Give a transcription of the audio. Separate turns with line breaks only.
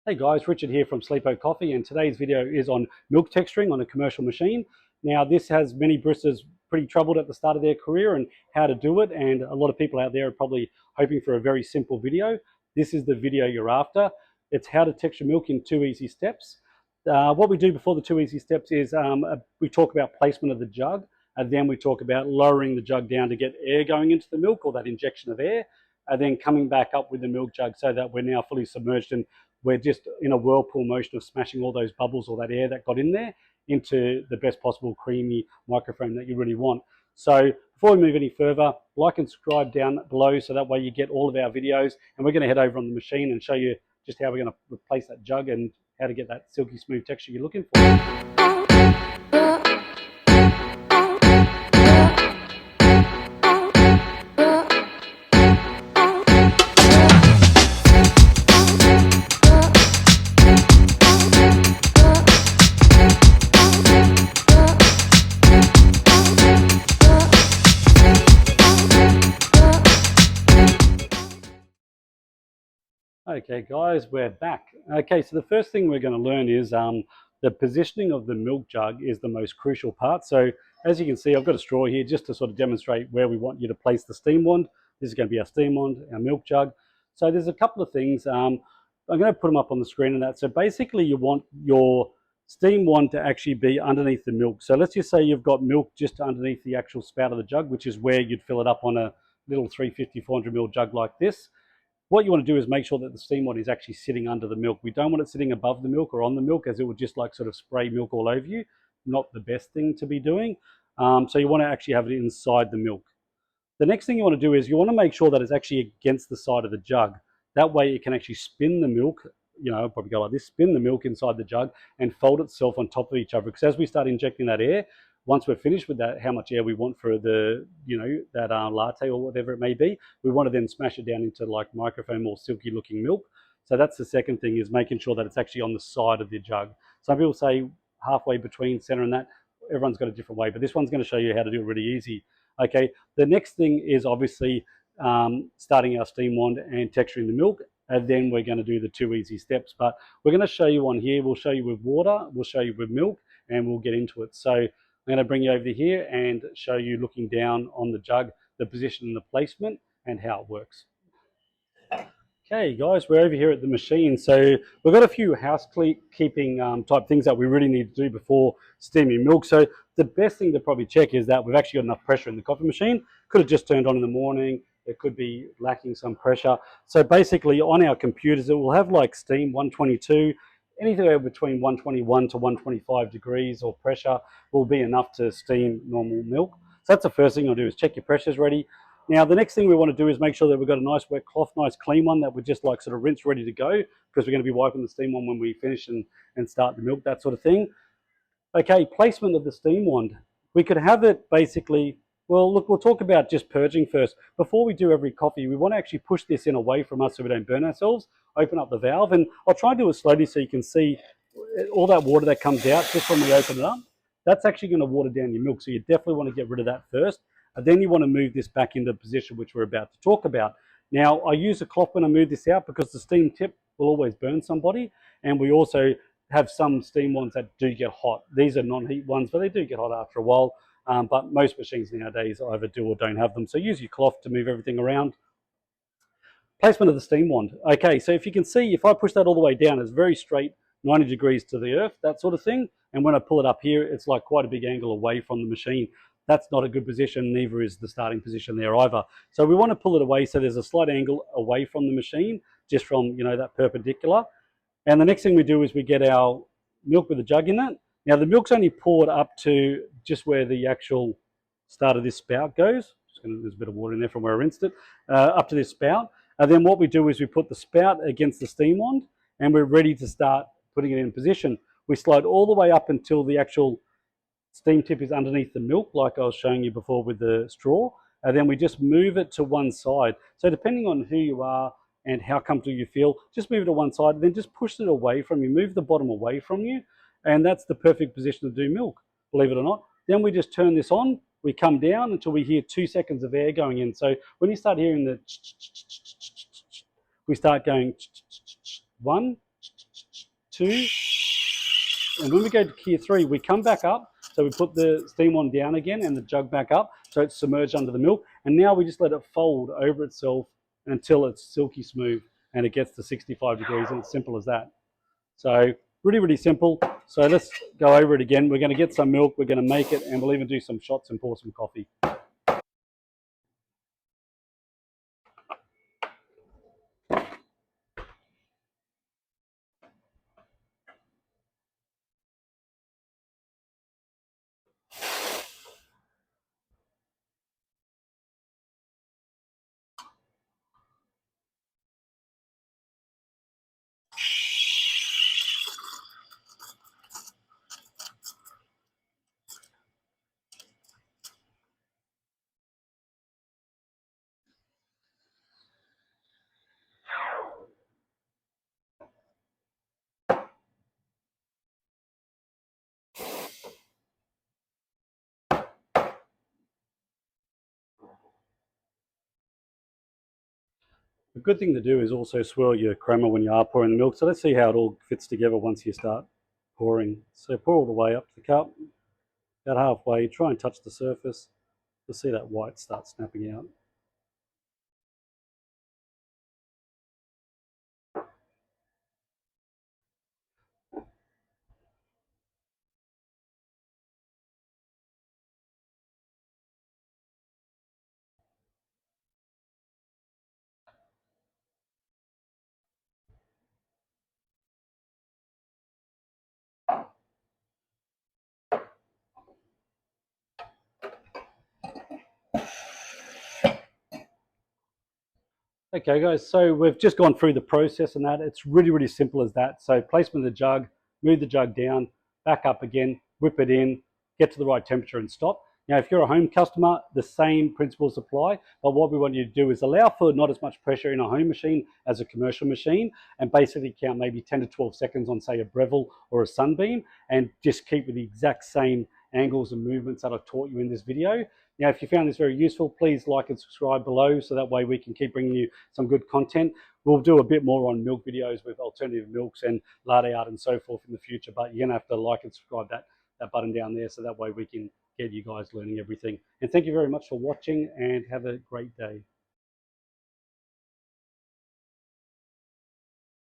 Hey guys, Richard here from Sleepo Coffee, and today's video is on milk texturing on a commercial machine. Now this has many baristas pretty troubled at the start of their career and how to do it, and a lot of people out there are probably hoping for a very simple video. This is the video you're after. It's how to texture milk in 2 easy steps. What we do before the 2 easy steps is we talk about placement of the jug, and then we talk about lowering the jug down to get air going into the milk, or that injection of air, and then coming back up with the milk jug so that we're now fully submerged and we're just in a whirlpool motion of smashing all those bubbles or that air that got in there into the best possible creamy microfoam that you really want. So before we move any further, like and subscribe down below so that way you get all of our videos, and we're going to head over on the machine and show you just how we're going to replace that jug and how to get that silky smooth texture you're looking for. Okay guys, we're back. Okay, so the first thing we're going to learn is the positioning of the milk jug is the most crucial part. So as you can see, I've got a straw here just to sort of demonstrate where we want you to place the steam wand. This is going to be our steam wand, our milk jug. So there's a couple of things. I'm going to put them up on the screen and that. So basically you want your steam wand to actually be underneath the milk. So let's just say you've got milk just underneath the actual spout of the jug, which is where you'd fill it up on a little 350, 400 ml jug like this. What you want to do is make sure that the steam wand is actually sitting under the milk. We don't want it sitting above the milk or on the milk, as it would just like sort of spray milk all over you. Not the best thing to be doing. So you want to actually have it inside the milk. The next thing you want to do is you want to make sure that it's actually against the side of the jug. That way it can actually spin the milk, probably go like this, spin the milk inside the jug and fold itself on top of each other. Because as we start injecting that air, once we're finished with that, how much air we want for the, that latte or whatever it may be, we want to then smash it down into like microfoam or silky looking milk. So that's the second thing, is making sure that it's actually on the side of the jug. Some people say halfway between center and that. Everyone's got a different way, but this one's going to show you how to do it really easy. Okay, the next thing is obviously starting our steam wand and texturing the milk, and then we're going to do the 2 easy steps. But we're going to show you on here, we'll show you with water, we'll show you with milk, and we'll get into it. So I'm going to bring you over here and show you looking down on the jug, the position and the placement and how it works. Okay guys, we're over here at the machine. So we've got a few housekeeping type things that we really need to do before steaming milk. So the best thing to probably check is that we've actually got enough pressure in the coffee machine. Could have just turned on in the morning. It could be lacking some pressure. So basically on our computers, it will have like steam 122, anything between 121 to 125 degrees or pressure will be enough to steam normal milk. So that's the first thing you'll do, is check your pressures ready. Now, the next thing we want to do is make sure that we've got a nice wet cloth, nice clean one that we're just like sort of rinse ready to go, because we're going to be wiping the steam wand when we finish and start the milk, that sort of thing. Okay, placement of the steam wand. We could have it basically, well, look, we'll talk about just purging first. Before we do every coffee, we want to actually push this in away from us so we don't burn ourselves. Open up the valve, and I'll try and do it slowly so you can see all that water that comes out just when we open it up. That's actually going to water down your milk, so you definitely want to get rid of that first. And then you want to move this back into the position which we're about to talk about. Now, I use a cloth when I move this out because the steam tip will always burn somebody. And we also have some steam wands that do get hot. These are non-heat ones, but they do get hot after a while. But most machines nowadays either do or don't have them. So use your cloth to move everything around. Placement of the steam wand. Okay, so if you can see, if I push that all the way down, it's very straight, 90 degrees to the earth, that sort of thing. And when I pull it up here, it's like quite a big angle away from the machine. That's not a good position, neither is the starting position there either. So we want to pull it away so there's a slight angle away from the machine, just from, that perpendicular. And the next thing we do is we get our milk with the jug in it. Now the milk's only poured up to just where the actual start of this spout goes. There's a bit of water in there from where I rinsed it, up to this spout. And then what we do is we put the spout against the steam wand, and we're ready to start putting it in position. We slide all the way up until the actual steam tip is underneath the milk, like I was showing you before with the straw, and then we just move it to one side. So depending on who you are and how comfortable you feel, just move it to one side, and then just push it away from you, move the bottom away from you, and that's the perfect position to do milk, believe it or not. Then we just turn this on, we come down until we hear 2 seconds of air going in. So when you start hearing the we start going 1, 2. And when we go to gear 3, we come back up. So we put the steam on down again and the jug back up. So it's submerged under the milk. And now we just let it fold over itself until it's silky smooth and it gets to 65 degrees, and it's simple as that. So really, really simple. So let's go over it again. We're going to get some milk, we're going to make it, and we'll even do some shots and pour some coffee. A good thing to do is also swirl your crema when you are pouring the milk. So let's see how it all fits together once you start pouring. So pour all the way up to the cup, about halfway, try and touch the surface. You'll see that white start snapping out. Okay guys, so we've just gone through the process and that. It's really, really simple as that. So placement of the jug, move the jug down, back up again, whip it in, get to the right temperature and stop. Now, if you're a home customer, the same principles apply, but what we want you to do is allow for not as much pressure in a home machine as a commercial machine, and basically count maybe 10 to 12 seconds on, say, a Breville or a Sunbeam, and just keep with the exact same angles and movements that I've taught you in this video. Now, if you found this very useful, please like and subscribe below so that way we can keep bringing you some good content. We'll do a bit more on milk videos with alternative milks and latte art and so forth in the future, but you're going to have to like and subscribe that button down there so that way we can get you guys learning everything. And thank you very much for watching, and have a great day.